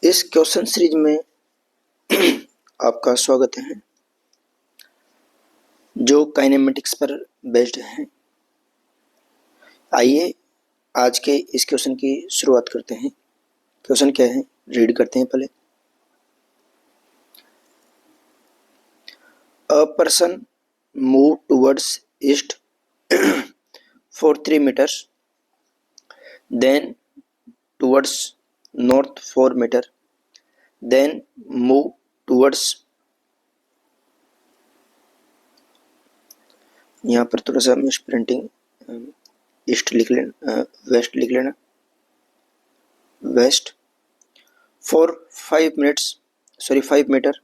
इस question series में आपका स्वागत है जो काइनेमेटिक्स पर बेस्ड है। आइए आज के इस क्वेश्चन की शुरुआत करते हैं। क्वेश्चन क्या है रीड करते हैं पहले। A person move towards east for 3 meters, then towards north 4 meter, then move towards, यहाँ पर थोड़ा सा मिस प्रिंटिंग, ईस्ट लिख लेना, वेस्ट लिख लेना, waste for 5 minutes, sorry 5 meter.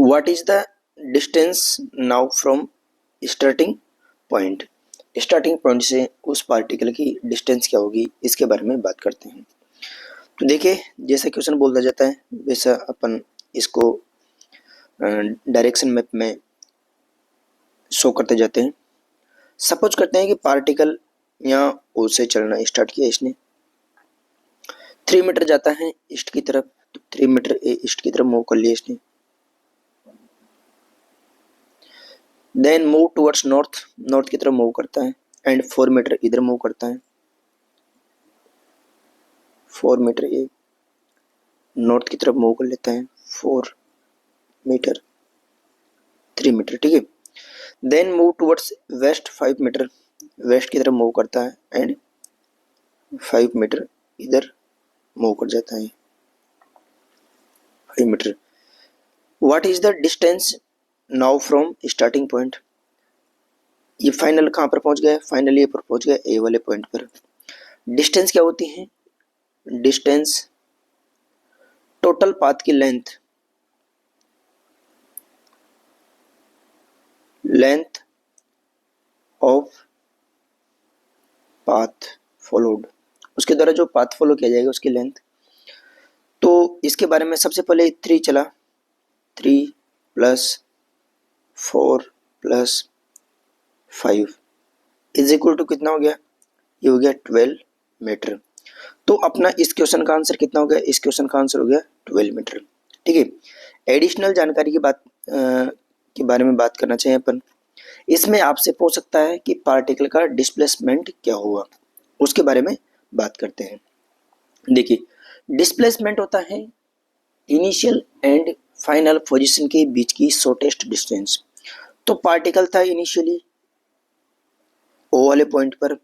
What is the distance now from starting point? Starting point से उस पार्टिकल की डिस्टेंस क्या होगी, इसके बारे में बात करते हैं। तो देखिए, जैसा क्वेश्चन बोला जाता है वैसा अपन इसको डायरेक्शन मैप में शो करते जाते हैं। सपोज करते हैं कि पार्टिकल यहाँ ओ से चलना स्टार्ट किया इसने, 3 मीटर जाता है ईस्ट की तरफ, तो 3 मीटर ईस्ट की तरफ मूव कर लिया इसने। Then move towards north, north की तरफ मूव करता है, एंड 4 मीटर इधर मूव करता है, 4 मीटर ये नॉर्थ की तरफ मूव कर लेता है, 4 मीटर 3 मीटर, ठीक है। Then move towards west 5 metre, west की तरफ मूव करता है एंड 5 मीटर इधर मूव कर जाता है, 5 metre. What is the distance now from starting point? ये फाइनल कहाँ पर पहुंच गया? फाइनली ये पर पहुंच गया ए वाले पॉइंट पर। डिस्टेंस क्या होती है? डिस्टेंस टोटल पाथ की length, length of path followed, उसके द्वारा जो पाथ फॉलो किया जाएगा उसकी लेंथ। तो इसके बारे में सबसे पहले 3 चला, 3 + 4 + 5 इज इक्वल टू कितना हो गया? ये हो गया 12 मीटर। तो अपना इस क्वेश्चन का आंसर कितना हो गया? इस क्वेश्चन का आंसर हो गया 12 मीटर, ठीक है। एडिशनल जानकारी की बात के बारे में बात करना चाहिए अपन। इसमें आपसे पूछ सकता है कि पार्टिकल का डिस्प्लेसमेंट क्या हुआ, उसके बारे में बात करते हैं। देखिए, डिस्प्लेसमेंट होता है इनिशियल एंड फाइनल पोजीशन के बीच की शॉर्टेस्ट डिस्टेंस। तो पार्टिकल था इनिशियली ओ वाले पॉइंट पर,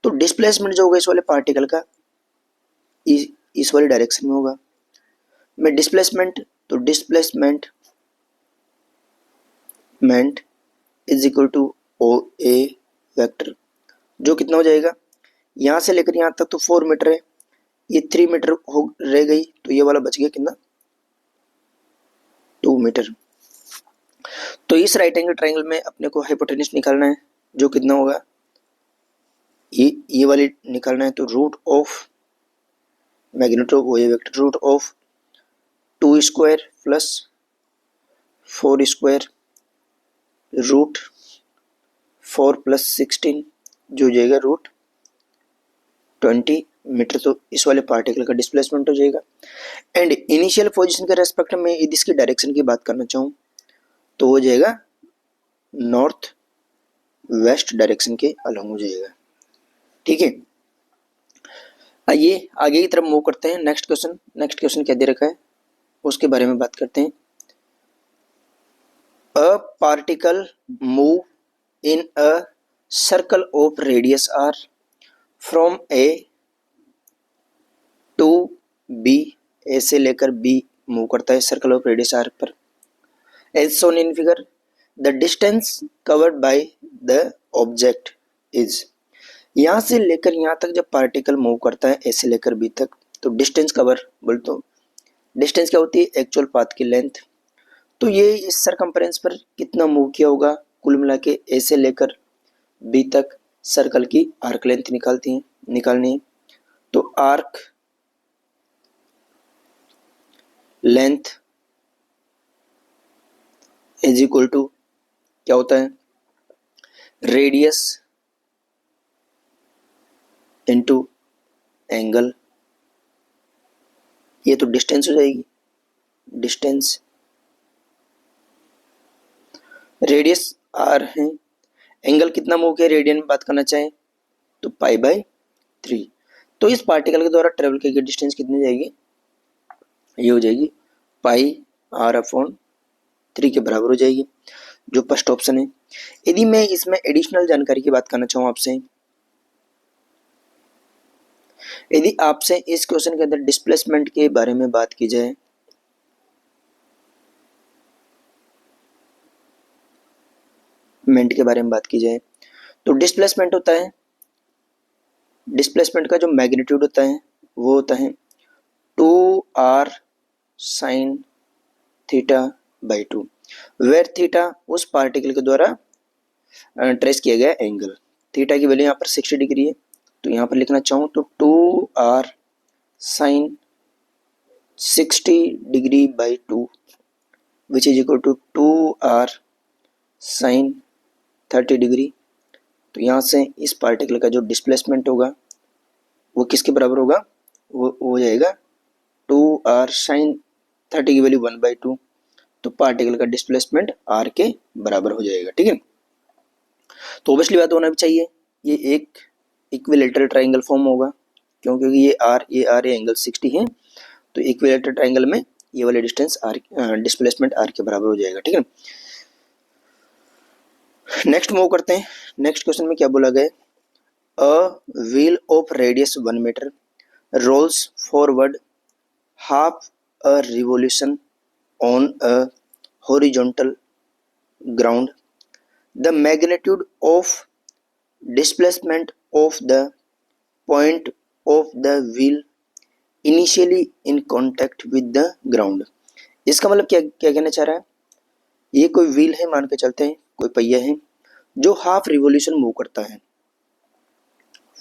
तो डिस्प्लेसमेंट जो होगा इस वाले पार्टिकल का इस वाले डायरेक्शन में होगा। में डिस्प्लेसमेंट, तो displacement is equal to O A vector, जो कितना हो जाएगा? यहाँ से लेकर यहाँ तक तो 4 मीटर है, ये 3 मीटर हो रह गई, तो ये वाला बच गया कितना? 2 मीटर। तो इस राइट एंगल ट्रायंगल में अपने को हाइपोटेन्यूज निकालना है, जो कितना होगा? ये वाली निकालना है। तो रूट ऑफ मैग्नीट्यूड वो ये vector, root of 2 square plus 4 square root 4 + 16 जो हो जाएगा रूट 20 मीटर। तो इस वाले पार्टिकल का डिस्प्लेसमेंट हो जाएगा। एंड इनिशियल पोजीशन के रेस्पेक्ट में यदि इसकी डायरेक्शन की बात करना चाहूँ तो हो जाएगा नॉर्थ वेस्ट डायरेक्शन के अलॉन्ग हो जाएगा, ठीक है। आइए आगे की तरफ मूव करते हैं। नेक्स्ट क्वेश्चन क्या दे रखा है उसके बारे में बात करते हैं। A particle move in a circle of radius R from A to B, A से लेकर बी मूव करता है सर्कल ऑफ रेडियस आर पर। As shown in figure, the distance covered by the object is, यहाँ से लेकर यहाँ तक जब पार्टिकल मूव करता है ए से लेकर बी तक, तो डिस्टेंस कवर बोल, तो डिस्टेंस क्या होती है? एक्चुअल पाथ की लेंथ। तो ये इस सरकमफ्रेंस पर कितना मूव किया होगा, कुल मिला के ए से लेकर बी तक सर्कल की आर्क लेंथ निकालनी है। तो arc length is equal to क्या होता है? रेडियस इनटू एंगल ये तो डिस्टेंस हो जाएगी, डिस्टेंस, रेडियस r है, एंगल कितना मूव किया रेडियन में बात करना चाहें तो π/3। तो इस पार्टिकल के द्वारा ट्रेवल की गई डिस्टेंस कितनी जाएगी, ये हो जाएगी πr/3 के बराबर हो जाएगी, जो फर्स्ट ऑप्शन है। यदि मैं इसमें एडिशनल जानकारी की बात करना चाहूँ आपसे, यदि आपसे इस क्वेश्चन के अंदर डिस्प्लेसमेंट के बारे में बात की जाए, के बारे में बात की जाए तो डिस्प्लेसमेंट होता है, डिस्प्लेसमेंट का जो मैग्नीट्यूड होता है वो होता है 2r sin θ/2, वेयर थीटा उस पार्टिकल के द्वारा ट्रेस किया गया एंगल। थीटा की वैल्यू यहाँ पर 60 डिग्री है, तो यहाँ पर लिखना चाहूँ तो 2r sin 60°/2 which is equal to 2r sin 30 degree. तो यहाँ से इस पार्टिकल का जो डिस्प्लेसमेंट होगा वो किसके बराबर होगा, वो हो जाएगा 2r sin 30 की वैल्यू 1/2, तो पार्टिकल का डिस्प्लेसमेंट r के बराबर हो जाएगा। ठीक है, तो ऑब्वियसली बात होना भी चाहिए, ये एक इक्विलेटरल ट्राइंगल फॉर्म होगा, क्योंकि ये r ये एंगल 60 है, तो इक्विलेटरल ट्राइंगल में ये वाले डिस्टेंस r डिस्प्लेसमेंट r के बराबर हो जाएगा। ठीक है, नेक्स्ट मूव करते हैं। नेक्स्ट क्वेश्चन में क्या बोला गया, a wheel of radius 1 metre rolls forward half a revolution on a horizontal ground, the magnitude of displacement of the point of the wheel initially in contact with the ground. इसका मतलब क्या क्या कहना चाह रहा है, ये कोई व्हील है मान के चलते हैं, कोई पहिया है जो हाफ रिवॉल्यूशन मूव करता है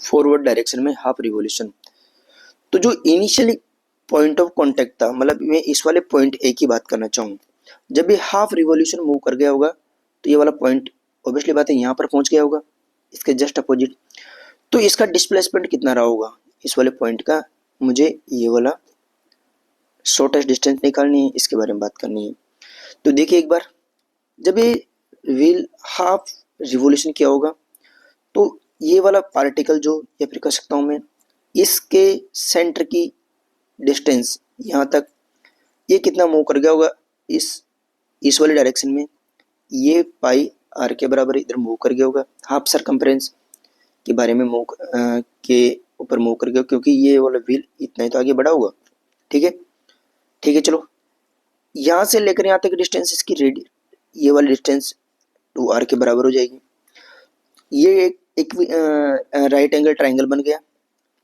फॉरवर्ड डायरेक्शन में, हाफ रिवॉल्यूशन। तो जो इनिशियली पॉइंट ऑफ कांटेक्ट था, मतलब मैं इस वाले पॉइंट ए की बात करना चाहूँ, जब ये हाफ रिवॉल्यूशन मूव कर गया होगा तो ये वाला पॉइंट ऑब्वियसली बात है यहाँ पर पहुंच गया होगा, इसके जस्ट अपोजिट। तो इसका डिस्प्लेसमेंट कितना रहा होगा इस वाले पॉइंट का, मुझे ये वाला शॉर्टेस्ट डिस्टेंस निकालनी है, इसके बारे में बात करनी है। तो देखिए एक बार, जब ये व्हील हाफ रिवॉल्यूशन किया होगा तो ये वाला पार्टिकल जो, या फिर कह सकता हूँ मैं, इसके सेंटर की डिस्टेंस यहाँ तक ये कितना मूव कर गया होगा इस वाले डायरेक्शन में, ये πr के बराबर इधर मूव कर गया होगा, हाफ सरकमफ्रेंस के बारे में मूव के ऊपर मूव कर गया, क्योंकि ये वाला व्हील इतना ही तो आगे बढ़ा होगा। ठीक है, ठीक है, चलो यहाँ से लेकर यहाँ तक डिस्टेंस इसकी ये वाली डिस्टेंस 2r के बराबर हो जाएगी। ये एक राइट एंगल ट्राइंगल बन गया,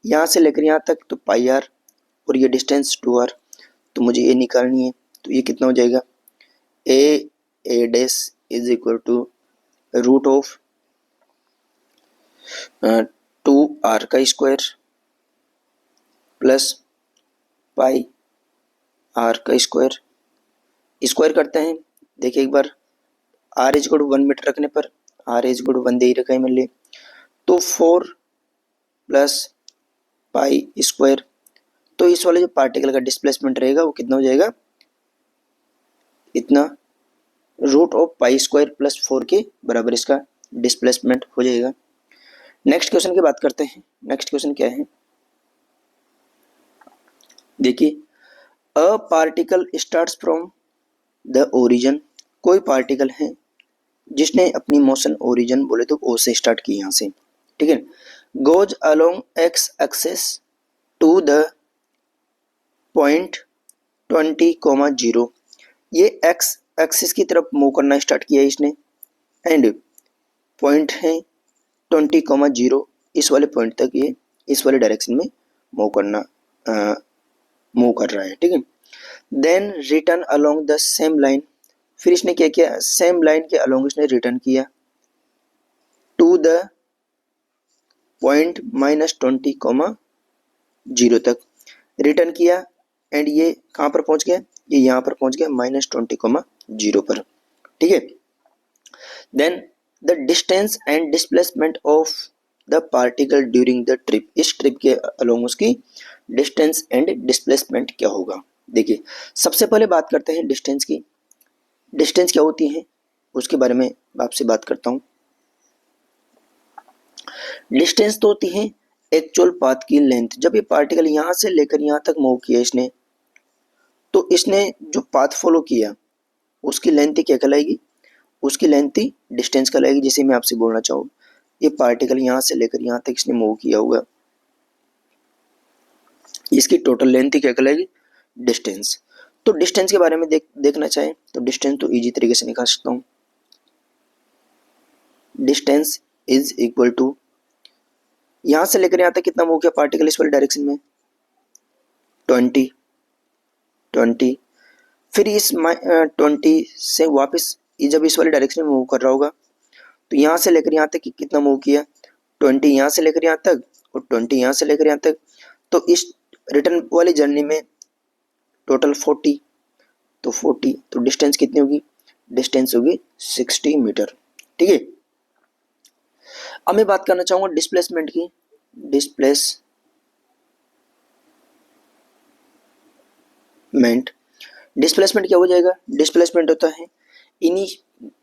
यहाँ से लेकर यहाँ तक तो πr और ये डिस्टेंस 2r, तो मुझे ये निकालनी है। तो ये कितना हो जाएगा, a dash is equal to root of 2r का स्क्वायर प्लस πr का स्क्वायर, स्क्वायर करते हैं। देखिए एक बार, r is equal to 1 metre रखने पर r इज इक्वल टू 1 दे ही रखा है मैंने, तो 4 प्लस पाई स्क्वायर, तो इस वाले जो पार्टिकल का डिस्प्लेसमेंट रहेगा वो कितना हो जाएगा, इतना root of pi square plus 4 के बराबर इसका डिस्प्लेसमेंट हो जाएगा। नेक्स्ट क्वेश्चन की बात करते हैं। नेक्स्ट क्वेश्चन क्या है, देखिए, a particle starts from the origin, कोई पार्टिकल है जिसने अपनी मोशन ओरिजिन बोले तो ओ से स्टार्ट की यहाँ से, ठीक है, goes along x axis to the point 20,0, ये एक्स एक्सिस की तरफ मूव करना स्टार्ट किया इसने, एंड पॉइंट है 20,0 इस वाले पॉइंट तक ये इस वाले डायरेक्शन में मूव कर रहा है, ठीक है। Then return along the same line, फिर इसने क्या किया, सेम लाइन के अलोंग इसने रिटर्न किया टू द पॉइंट -20,0 तक रिटर्न किया, एंड ये कहाँ पर पहुंच गया, ये यहाँ पर पहुंच गया -20,0 पर, ठीक है। Then the distance and displacement of the particle during the trip, इस ट्रिप के अलोंग उसकी डिस्टेंस एंड डिस्प्लेसमेंट क्या होगा। देखिए सबसे पहले बात करते हैं डिस्टेंस की। डिस्टेंस क्या होती है उसके बारे में आपसे बात करता हूँ। डिस्टेंस तो होती है एक्चुअल पाथ की लेंथ। जब ये पार्टिकल यहाँ से लेकर यहाँ तक मूव किया इसने, तो इसने जो पाथ फॉलो किया उसकी लेंथ क्या कहलाएगी, उसकी लेंथ ही डिस्टेंस कहलाएगी। जैसे मैं आपसे बोलना चाहूँ ये पार्टिकल यहाँ से लेकर यहाँ तक इसने मूव किया होगा, इसकी टोटल लेंथ ही क्या कहलाएगी, डिस्टेंस। तो डिस्टेंस के बारे में देखना चाहें तो डिस्टेंस तो इजी तरीके से निकाल सकता हूँ। डिस्टेंस इज इक्वल टू, यहाँ से लेकर यहाँ तक कितना मूव किया पार्टिकल इस वाली डायरेक्शन में, 20, फिर इस 20 से वापस जब इस वाली डायरेक्शन में मूव कर रहा होगा तो यहाँ से लेकर यहाँ तक कितना मूव किया, 20 यहाँ से लेकर यहाँ तक और 20 यहाँ से लेकर यहाँ तक। तो इस रिटर्न वाली जर्नी में टोटल 40, तो 40 तो डिस्टेंस कितनी होगी, डिस्टेंस होगी 60 मीटर। ठीक है, अब मैं बात करना चाहूंगा डिस्प्लेसमेंट की। डिस्प्लेसमेंट क्या हो जाएगा, डिस्प्लेसमेंट होता है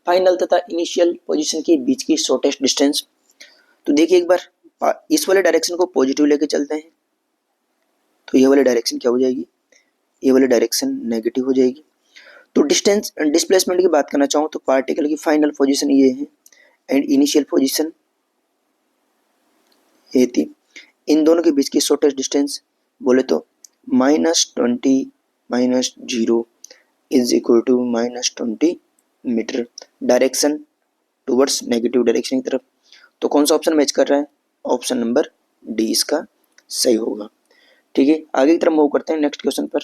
फाइनल तथा इनिशियल पोजीशन के बीच की शॉर्टेस्ट डिस्टेंस। तो देखिए एक बार इस वाले डायरेक्शन को पॉजिटिव लेके चलते हैं तो ये वाली डायरेक्शन क्या हो जाएगी, ये वाली डायरेक्शन नेगेटिव हो जाएगी। तो डिस्टेंस डिस्प्लेसमेंट की बात करना चाहूँ तो पार्टिकल की फाइनल पोजीशन ये है एंड इनिशियल पोजीशन ये थी, इन दोनों के बीच की शॉर्टेस्ट डिस्टेंस बोले तो -20 -0 is equal to -20 metre. Direction towards negative direction की तरफ। तो कौन सा ऑप्शन मैच कर रहा है, ऑप्शन नंबर डी इसका सही होगा। ठीक है, आगे की तरफ मूव करते हैं नेक्स्ट क्वेश्चन पर।